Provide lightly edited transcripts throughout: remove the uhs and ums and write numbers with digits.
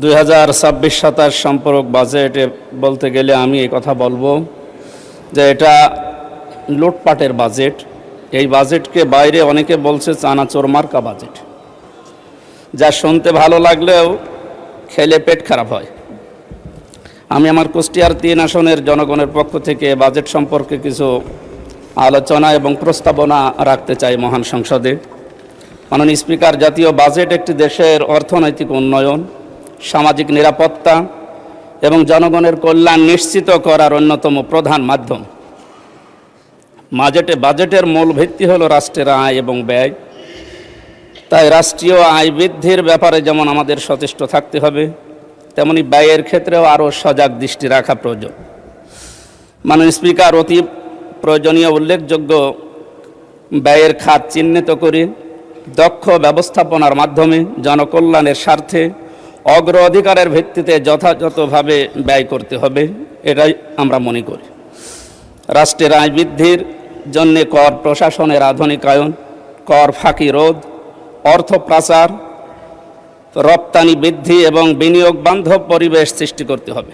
2026-27 সম্পর্ক বাজেটে বলতে গেলে আমি এই কথা বলবো যে এটা লুটপাটের বাজেট। এই বাজেটকে বাইরে অনেকে বলছে চানাচোর মার্কা বাজেট, যা শুনতে ভালো লাগলেও খেলে পেট খারাপ হয়। আমি আমার কুষ্টিয়ার 3 আসনের জনগণের পক্ষ থেকে বাজেট সম্পর্কে কিছু আলোচনা এবং প্রস্তাবনা রাখতে চাই মহান সংসদে। মাননীয় স্পিকার, জাতীয় বাজেট একটি দেশের অর্থনৈতিক উন্নয়ন, সামাজিক নিরাপত্তা এবং জনগণের কল্যাণ নিশ্চিত করার অন্যতম প্রধান মাধ্যম। বাজেটের মূল ভিত্তি হলো রাষ্ট্রের আয় এবং ব্যয়। তাই রাষ্ট্রীয় আয় বৃদ্ধির ব্যাপারে যেমন আমাদের সচেষ্ট থাকতে হবে, তেমনি ব্যয়ের ক্ষেত্রেও আরও সজাগ দৃষ্টি রাখা প্রয়োজন। মাননীয় স্পিকার, অতি প্রয়োজনীয় উল্লেখযোগ্য ব্যয়ের খাত চিহ্নিত করে দক্ষ ব্যবস্থাপনার মাধ্যমে জনকল্যাণের স্বার্থে অগ্রাধিকারের ভিত্তিতে যথাযথভাবে ব্যয় করতে হবে, এটাই আমরা মনে করি। রাষ্ট্রের আয় বৃদ্ধির জন্য কর প্রশাসনের আধুনিকায়ন, কর ফাঁকি রোধ, অর্থ পাচার, রপ্তানি বৃদ্ধি এবং বিনিয়োগ বান্ধব পরিবেশ সৃষ্টি করতে হবে।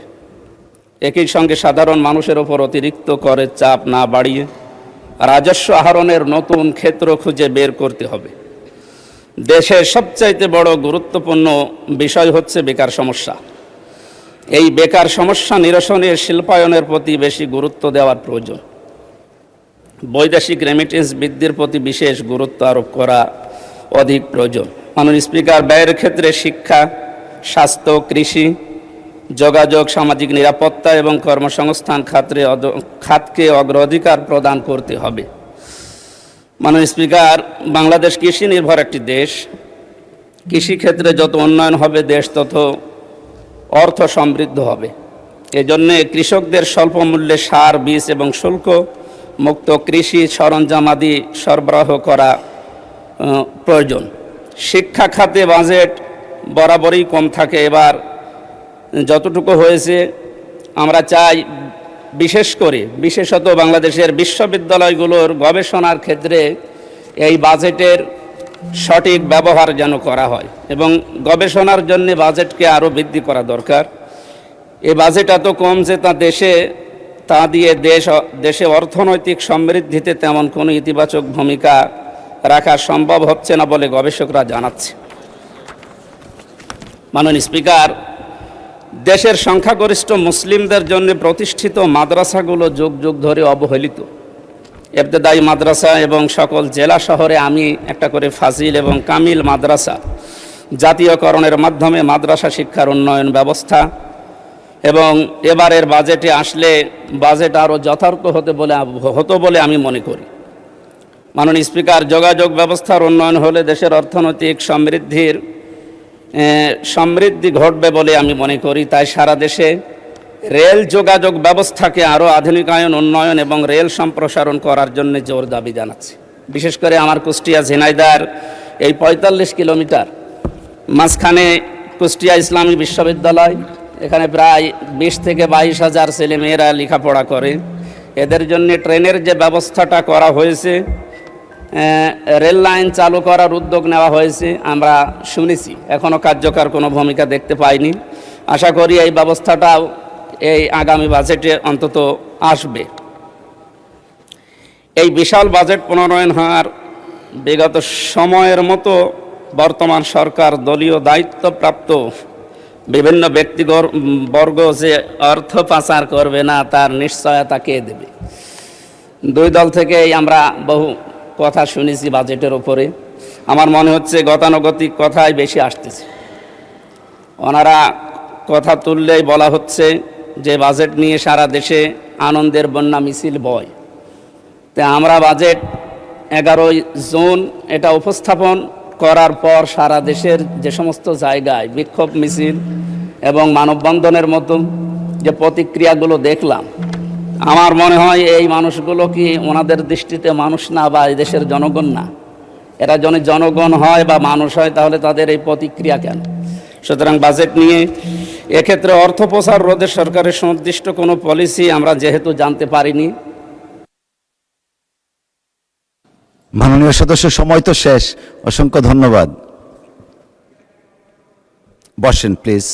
একই সঙ্গে সাধারণ মানুষের ওপর অতিরিক্ত করের চাপ না বাড়িয়ে রাজস্ব আহরণের নতুন ক্ষেত্র খুঁজে বের করতে হবে। দেশের সবচাইতে বড় গুরুত্বপূর্ণ বিষয় হচ্ছে বেকার সমস্যা। এই বেকার সমস্যা নিরসনে শিল্পায়নের প্রতি বেশি গুরুত্ব দেওয়ার প্রয়োজন। বৈদেশিক রেমিটেন্স বৃদ্ধির প্রতি বিশেষ গুরুত্ব আরোপ করা অধিক প্রয়োজন। মাননীয় স্পিকার, ব্যয়ের ক্ষেত্রে শিক্ষা, স্বাস্থ্য, কৃষি, যোগাযোগ, সামাজিক নিরাপত্তা এবং কর্মসংস্থান খাতকে অগ্রাধিকার প্রদান করতে হবে। মাননীয় স্পিকার, বাংলাদেশ কৃষি নির্ভর একটি দেশ। কৃষিক্ষেত্রে যত উন্নয়ন হবে দেশ তত অর্থ সমৃদ্ধ হবে। এজন্যে কৃষকদের স্বল্প মূল্যে সার, বীজ এবং শুল্ক মুক্ত কৃষি সরঞ্জামাদি সরবরাহ করা প্রয়োজন। শিক্ষা খাতে বাজেট বরাবরই কম থাকে, এবার যতটুকু হয়েছে আমরা চাই বিশেষত বাংলাদেশের বিশ্ববিদ্যালয়গুলোর গবেষণার ক্ষেত্রে এই বাজেটের সঠিক ব্যবহার যেন করা হয় এবং গবেষণার জন্য বাজেটকে আরও বৃদ্ধি করা দরকার। এই বাজেট এত কম যে তা দিয়ে দেশে অর্থনৈতিক সমৃদ্ধিতে তেমন কোনো ইতিবাচক ভূমিকা রাখা সম্ভব হচ্ছে না বলে গবেষকরা জানাচ্ছে। মাননীয় স্পিকার, দেশের সংখ্যাগরিষ্ঠ মুসলিমদের জন্য প্রতিষ্ঠিত মাদ্রাসাগুলো যুগ যুগ ধরে অবহেলিত। ইবতেদায়ী মাদ্রাসা এবং সকল জেলা শহরে আমি একটা করে ফাজিল এবং কামিল মাদ্রাসা জাতীয়করণের মাধ্যমে মাদ্রাসা শিক্ষার উন্নয়ন ব্যবস্থা এবং এবারের বাজেটে আসলে বাজেট আরও যথার্থ হতো বলে আমি মনে করি। মাননীয় স্পিকার, যোগাযোগ ব্যবস্থার উন্নয়ন হলে দেশের অর্থনৈতিক সমৃদ্ধি ঘটবে বলে আমি মনে করি। তাই সারা দেশে রেল যোগাযোগ ব্যবস্থাকে আরও আধুনিকায়ন, উন্নয়ন এবং রেল সম্প্রসারণ করার জন্য জোর দাবি জানাচ্ছি। বিশেষ করে আমার কুষ্টিয়া ঝিনাইদহ এই 45 কিলোমিটার মাঝখানে কুষ্টিয়া ইসলামী বিশ্ববিদ্যালয়, এখানে প্রায় 20 থেকে 22 হাজার ছেলেমেয়েরা লেখাপড়া করে। এদের জন্য ট্রেনের যে ব্যবস্থাটা করা হয়েছে, রেল লাইন চালু করার উদ্যোগ নেওয়া হয়েছে, আমরা শুনেছি, এখনও কার্যকর কোনো ভূমিকা দেখতে পাইনি। আশা করি এই ব্যবস্থাটাও এই আগামী বাজেটে অন্তত আসবে। এই বিশাল বাজেট প্রণয়ন হওয়ার বিগত সময়ের মতো বর্তমান সরকার দলীয় দায়িত্বপ্রাপ্ত বিভিন্ন ব্যক্তিবর্গ যে অর্থ পাচার করবে না তার নিশ্চয়তা কে দেবে? দুই দল থেকেই আমরা বহু কথা শুনেছি বাজেটের উপরে। আমার মনে হচ্ছে গতানুগতিক কথাই বেশি আসতেছে। ওনারা কথা তুললেই বলা হচ্ছে যে বাজেট নিয়ে সারা দেশে আনন্দের বন্যা মিছিল বয়। তাই আমরা বাজেট 11 জুন এটা উপস্থাপন করার পর সারা দেশের যে সমস্ত জায়গায় বিক্ষোভ মিছিল এবং মানববন্ধনের মতো যে প্রতিক্রিয়াগুলো দেখলাম, আমার মনে হয় এই মানুষগুলো কি ওনাদের দৃষ্টিতে মানুষ না বা এই দেশের জনগণ না? এরা যদি জনগণ হয় বা মানুষ হয় তাহলে তাদের এই প্রতিক্রিয়া কেন? সুতরাং বাজেট নিয়ে এক্ষেত্রে অর্থ প্রচার রোধে সরকারের সুনির্দিষ্ট কোনো পলিসি আমরা যেহেতু জানতে পারিনি। মাননীয় সদস্য, সময় তো শেষ। অসংখ্য ধন্যবাদ। বসেন প্লিজ।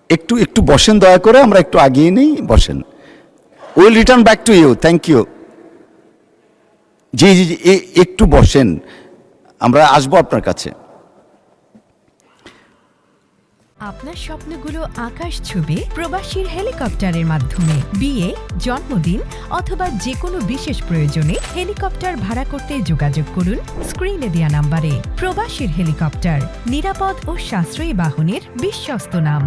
একটু একটু বসেন দয়া করে, আমরা একটু আগিয়ে নেই, বসেন। Will return back to you, thank you. জি জি জি, একটু বসেন, আমরা আসবো আপনার কাছে। আপনার স্বপ্নগুলো আকাশ ছুবে প্রবাসীর হেলিকপ্টারের মাধ্যমে। বিয়ে, জন্মদিন অথবা যে কোনো বিশেষ প্রয়োজনে হেলিকপ্টার ভাড়া করতে যোগাযোগ করুন স্ক্রিনে দেয়া নাম্বারে। প্রবাসীর হেলিকপ্টার, নিরাপদ ও সাশ্রয়ী বাহনের বিশ্বস্ত নাম।